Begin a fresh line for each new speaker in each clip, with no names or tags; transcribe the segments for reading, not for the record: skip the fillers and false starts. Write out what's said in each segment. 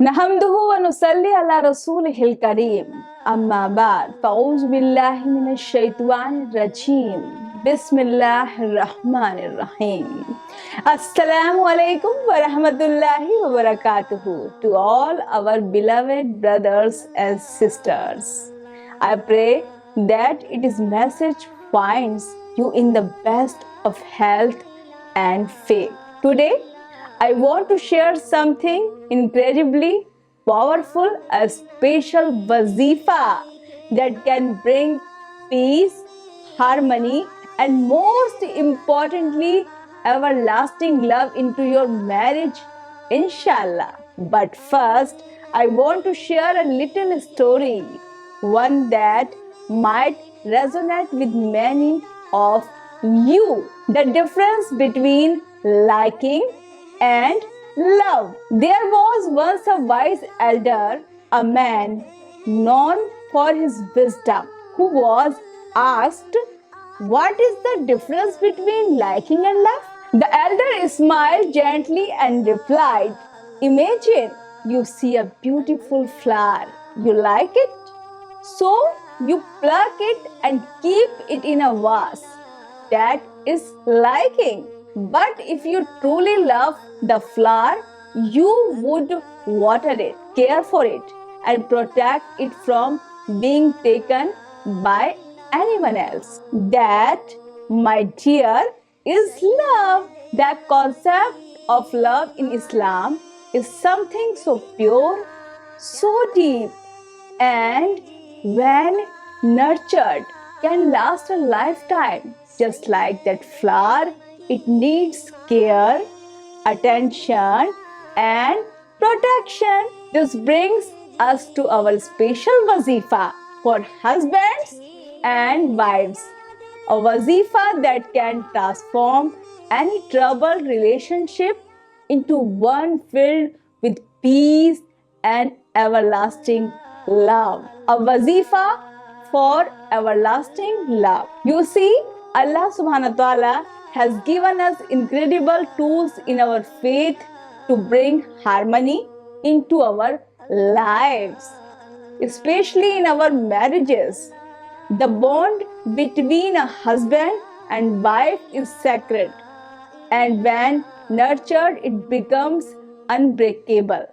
नहमदुहु व नुसल्ली अला रसूलिहिल करीम अम्मा बाद फ़अऊज़ु बिल्लाहि मिनश शैतानिर रजीम बिस्मिल्लाहिर रहमानिर रहीम अस्सलामु अलैकुम व रहमतुल्लाहि व बरकातुहू to all our beloved brothers and sisters. I pray that its message finds you in the best of health and faith. Today I want to share something incredibly powerful, a special wazifa that can bring peace, harmony, and most importantly, everlasting love into your marriage, inshallah. But first, I want to share a little story, one that might resonate with many of you. The difference between liking and love. There was once a wise elder, a man known for his wisdom, who was asked, "What is the difference between liking and love?" The elder smiled gently and replied, "Imagine you see a beautiful flower. You like it? So you pluck it and keep it in a vase. That is liking. But if you truly love the flower, you would water it, care for it, and protect it from being taken by anyone else. That, my dear, is love." The concept of love in Islam is something so pure, so deep, and when nurtured, can last a lifetime. Just like that flower, it needs care, attention, and protection. This brings us to our special wazifa for husbands and wives. A wazifa that can transform any troubled relationship into one filled with peace and everlasting love. A wazifa for everlasting love. You see, Allah subhanahu wa ta'ala has given us incredible tools in our faith to bring harmony into our lives, especially in our marriages. The bond between a husband and wife is sacred, and when nurtured, it becomes unbreakable.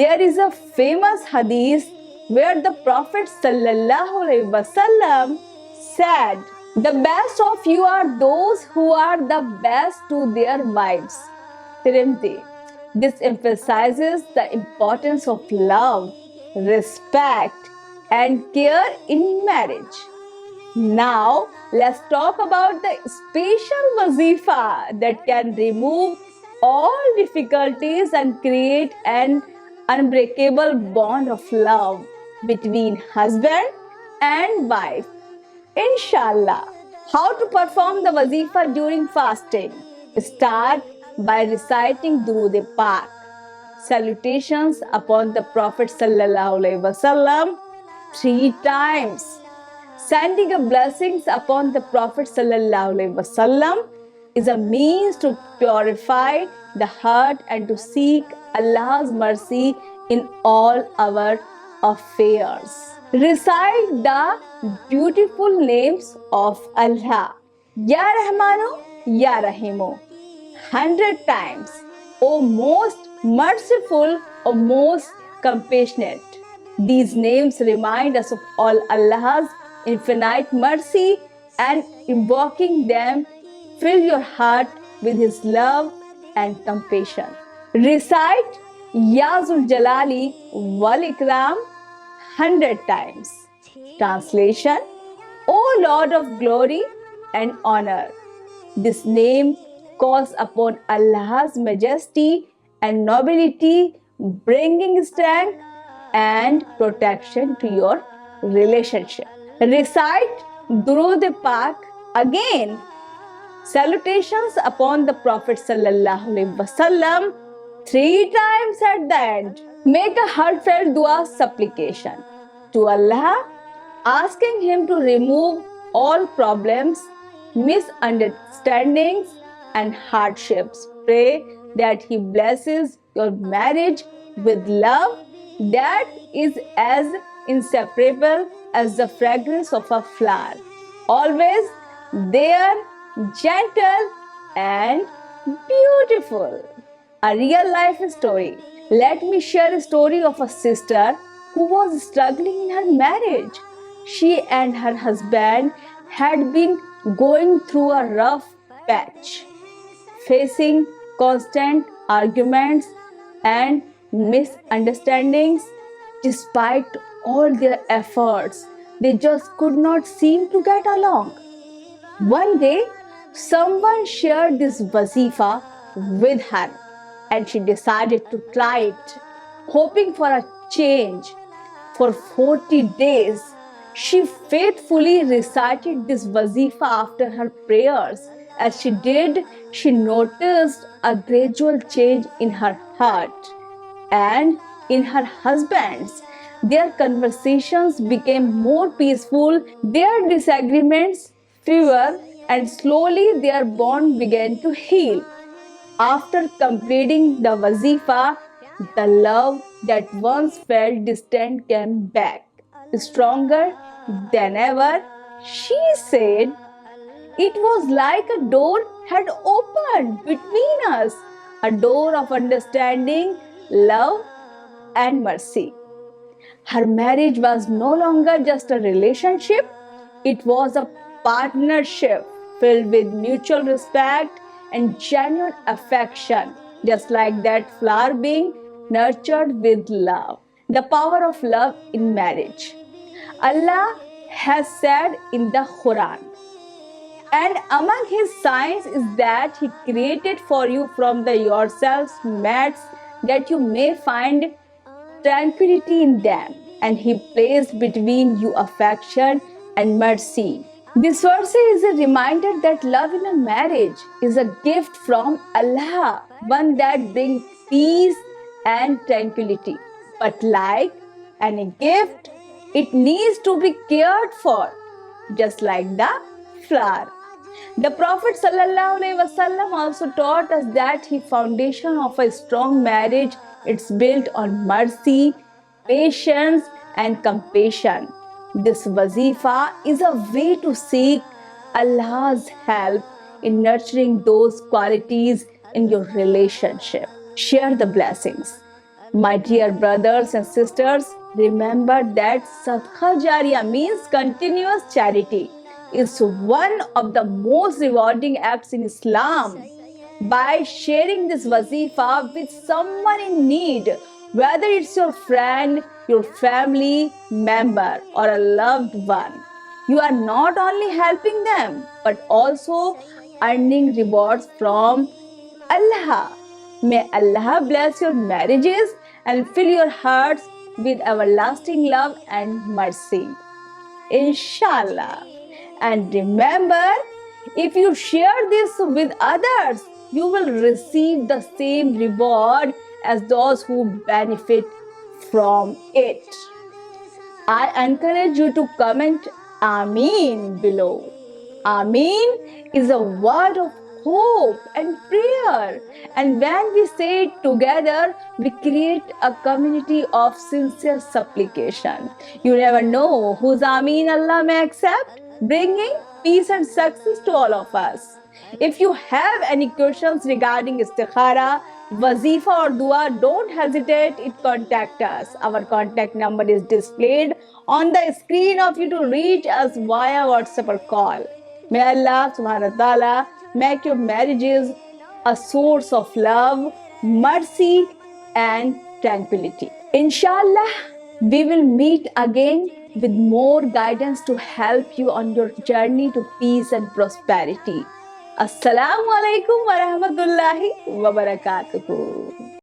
There is a famous hadith where the Prophet ﷺ said, "The best of you are those who are the best to their wives." Tirmidhi. This emphasizes the importance of love, respect, and care in marriage. Now, let's talk about the special wazifa that can remove all difficulties and create an unbreakable bond of love between husband and wife. Inshallah. How to perform the wazifa during fasting? Start by reciting Durood Pak, salutations upon the Prophet ﷺ 3 times. Sending a blessings upon the Prophet ﷺ is a means to purify the heart and to seek Allah's mercy in all our affairs. Recite the beautiful names of Allah. Ya Rahmanu, Ya Rahimu, 100 times. O most merciful, O most compassionate. These names remind us of all Allah's infinite mercy, and invoking them fill your heart with His love and compassion. Recite Ya Zul Jalali wal Ikram 100 times. Translation: O Lord of glory and honor. This name calls upon Allah's majesty and nobility, bringing strength and protection to your relationship. Recite Durood Pak again. Salutations upon the Prophet ﷺ 3 times at the end. Make a heartfelt dua supplication to Allah, asking Him to remove all problems, misunderstandings, and hardships. Pray that He blesses your marriage with love that is as inseparable as the fragrance of a flower. Always there, gentle and beautiful. A real life story. Let me share a story of a sister who was struggling in her marriage. She and her husband had been going through a rough patch, facing constant arguments and misunderstandings. Despite all their efforts, they just could not seem to get along. One day, someone shared this wazifa with her and she decided to try it, hoping for a change. For 40 days, she faithfully recited this wazifa after her prayers. As she did, she noticed a gradual change in her heart and in her husband's. Their conversations became more peaceful, their disagreements fewer, and slowly their bond began to heal. After completing the wazifa, the love that once felt distant came back, stronger than ever. She said, "It was like a door had opened between us, a door of understanding, love, and mercy." Her marriage was no longer just a relationship, it was a partnership filled with mutual respect and genuine affection, just like that flower being nurtured with love. The power of love in marriage. Allah has said in the Quran, and among his signs is that he created for you from the yourselves mates that you may find tranquility in them, and he placed between you affection and mercy. This verse is a reminder that love in a marriage is a gift from Allah, one that brings peace and tranquility. But like any gift, it needs to be cared for, just like the flower. The Prophet ﷺ also taught us that the foundation of a strong marriage is built on mercy, patience, and compassion. This wazifa is a way to seek Allah's help in nurturing those qualities in your relationship. Share the blessings. My dear brothers and sisters, remember that Sadqa Jariya means continuous charity. Is one of the most rewarding acts in Islam. By sharing this wazifa with someone in need, whether it's your friend, your family member, or a loved one, you are not only helping them but also earning rewards from Allah. May Allah bless your marriages and fill your hearts with everlasting love and mercy. Inshallah. And remember, if you share this with others, you will receive the same reward as those who benefit from it. I encourage you to comment Ameen below. Ameen is a word of hope and prayer. And when we say it together, we create a community of sincere supplication. You never know whose Ameen Allah may accept, bringing peace and success to all of us. If you have any questions regarding istikhara, wazifa or dua, don't hesitate to contact us. Our contact number is displayed on the screen of you to reach us via WhatsApp or call. May Allah subhanahu wa ta'ala make your marriages a source of love, mercy and tranquility. Inshallah, we will meet again with more guidance to help you on your journey to peace and prosperity. Assalamu alaikum wa rahmatullahi wa barakatuhu.